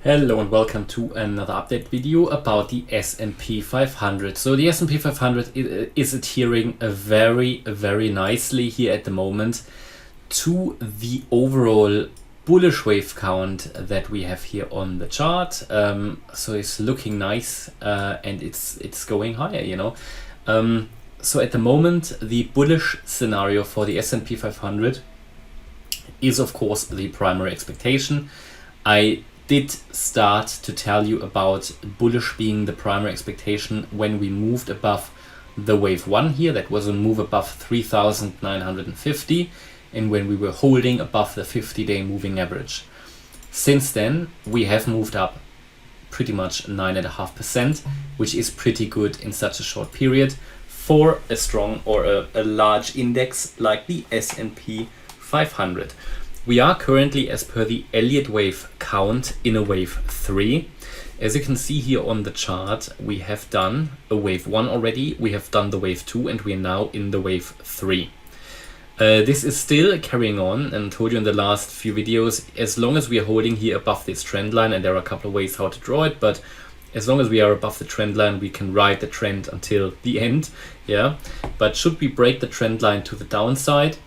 Hello and welcome to another update video about the S&P 500. So the S&P 500 is adhering very nicely here at the moment to the overall bullish wave count that we have here on the chart. So it's looking nice and it's going higher, you know. So at the moment, the bullish scenario for the S&P 500 is of course the primary expectation. I did start to tell you about bullish being the primary expectation when we moved above the wave 1 here. That was a move above 3,950 and when we were holding above the 50-day moving average. Since then we have moved up pretty much 9.5%, which is pretty good in such a short period for a strong or a large index like the S&P 500. We are currently, as per the Elliott wave count, in a wave 3. As you can see here on the chart, we have done a wave 1 already, we have done the wave 2, and we are now in the wave 3. This is still carrying on, and I told you in the last few videos, as long as we are holding here above this trend line, and there are a couple of ways how to draw it, but as long as we are above the trend line, we can ride the trend until the end. Yeah. But should we break the trend line to the downside,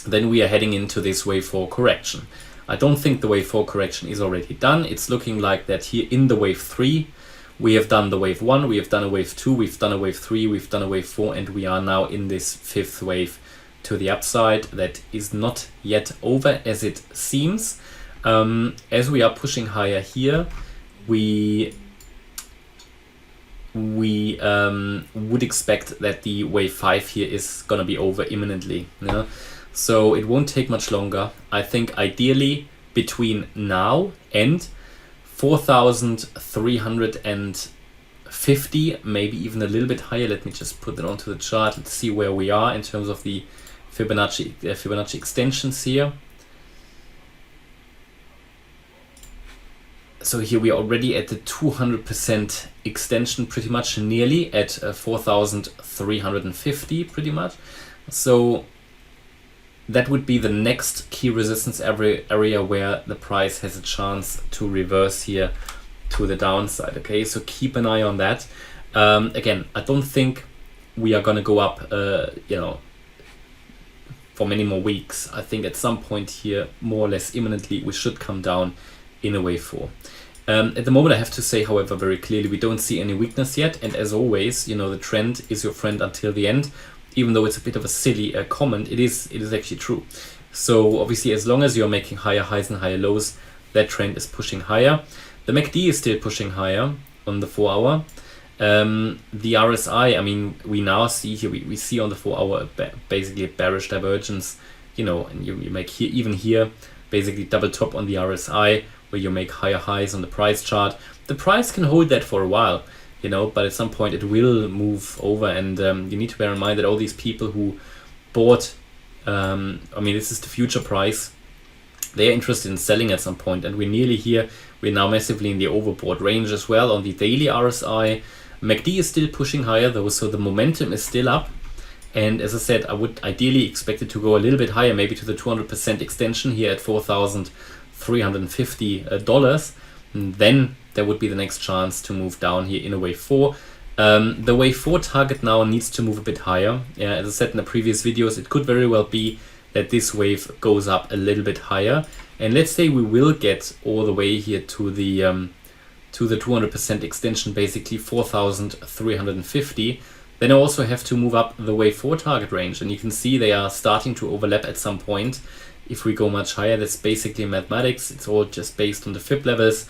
then we are heading into this wave 4 correction. I don't think the wave 4 correction is already done. It's looking like that here in the wave 3. We have done the wave 1, we have done a wave 2, we've done a wave 3, we've done a wave 4, and we are now in this 5th wave to the upside that is not yet over as it seems. As we are pushing higher here, we would expect that the wave 5 here is gonna be over imminently. Yeah? So it won't take much longer. I think ideally between now and 4,350, maybe even a little bit higher. Let me just put it onto the chart. Let's see where we are in terms of the Fibonacci extensions here. So here we are already at the 200% extension, pretty much nearly at 4,350 pretty much. So that would be the next key resistance area where the price has a chance to reverse here to the downside. Okay, so keep an eye on that. Again, I don't think we are going to go up, for many more weeks. I think at some point here, more or less imminently, we should come down in a wave 4. At the moment, I have to say, however, very clearly, we don't see any weakness yet. And as always, you know, the trend is your friend until the end. Even though it's a bit of a silly comment, it is actually true. So obviously, as long as you're making higher highs and higher lows, that trend is pushing higher. The MACD is still pushing higher on the 4-hour. The RSI, I mean, we now see here, we see on the 4-hour basically a bearish divergence, you know, and you make here, even here, basically double top on the RSI, where you make higher highs on the price chart. The price can hold that for a while, you know, but at some point it will move over, and you need to bear in mind that all these people who bought, I mean, this is the future price, they are interested in selling at some point, and we're nearly here. We're now massively in the overbought range as well on the daily RSI. MACD is still pushing higher though, so the momentum is still up. And as I said, I would ideally expect it to go a little bit higher, maybe to the 200% extension here at $4,350. And then there would be the next chance to move down here in a wave 4. The wave 4 target now needs to move a bit higher. As I said in the previous videos, it could very well be that this wave goes up a little bit higher. And let's say we will get all the way here to the 200% extension, basically 4,350. Then I also have to move up the wave 4 target range. And you can see they are starting to overlap at some point. If we go much higher, that's basically mathematics. It's all just based on the Fib levels.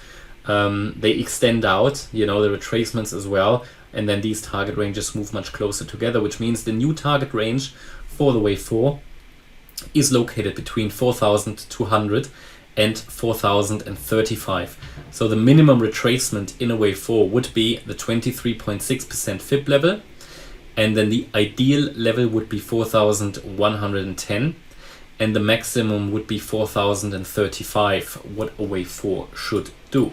They extend out, you know, the retracements as well. And then these target ranges move much closer together, which means the new target range for the wave 4 is located between 4,200 and 4,035. So the minimum retracement in a wave 4 would be the 23.6% Fib level. And then the ideal level would be 4,110. And the maximum would be 4,035, what a wave 4 should do.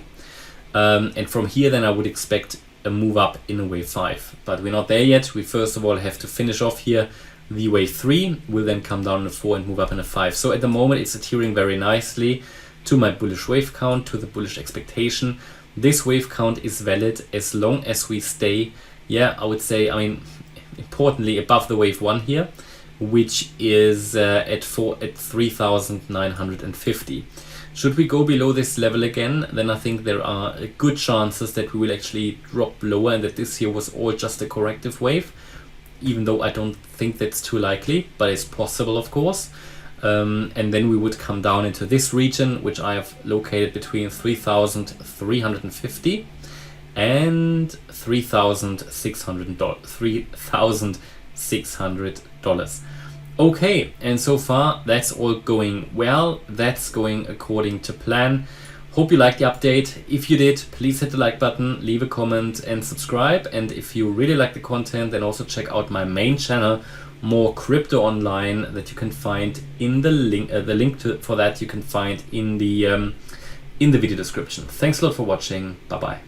And from here, then I would expect a move up in a wave 5. But we're not there yet. We first of all have to finish off here the wave 3, will then come down in a 4 and move up in a 5. So at the moment, it's adhering very nicely to my bullish wave count, to the bullish expectation. This wave count is valid as long as we stay, I would say, importantly above the wave 1 here, which is at 3,950. Should we go below this level again, then I think there are good chances that we will actually drop lower and that this here was all just a corrective wave, even though I don't think that's too likely, but it's possible, of course. And then we would come down into this region, which I have located between 3,350 and $3,600. Okay, and so far that's all going well. That's going according to plan. Hope you liked the update. If you did, please hit the like button, leave a comment and subscribe. And if you really like the content, then also check out my main channel, More Crypto Online, that you can find in the link. The link for that you can find in the video description. Thanks a lot for watching. Bye bye.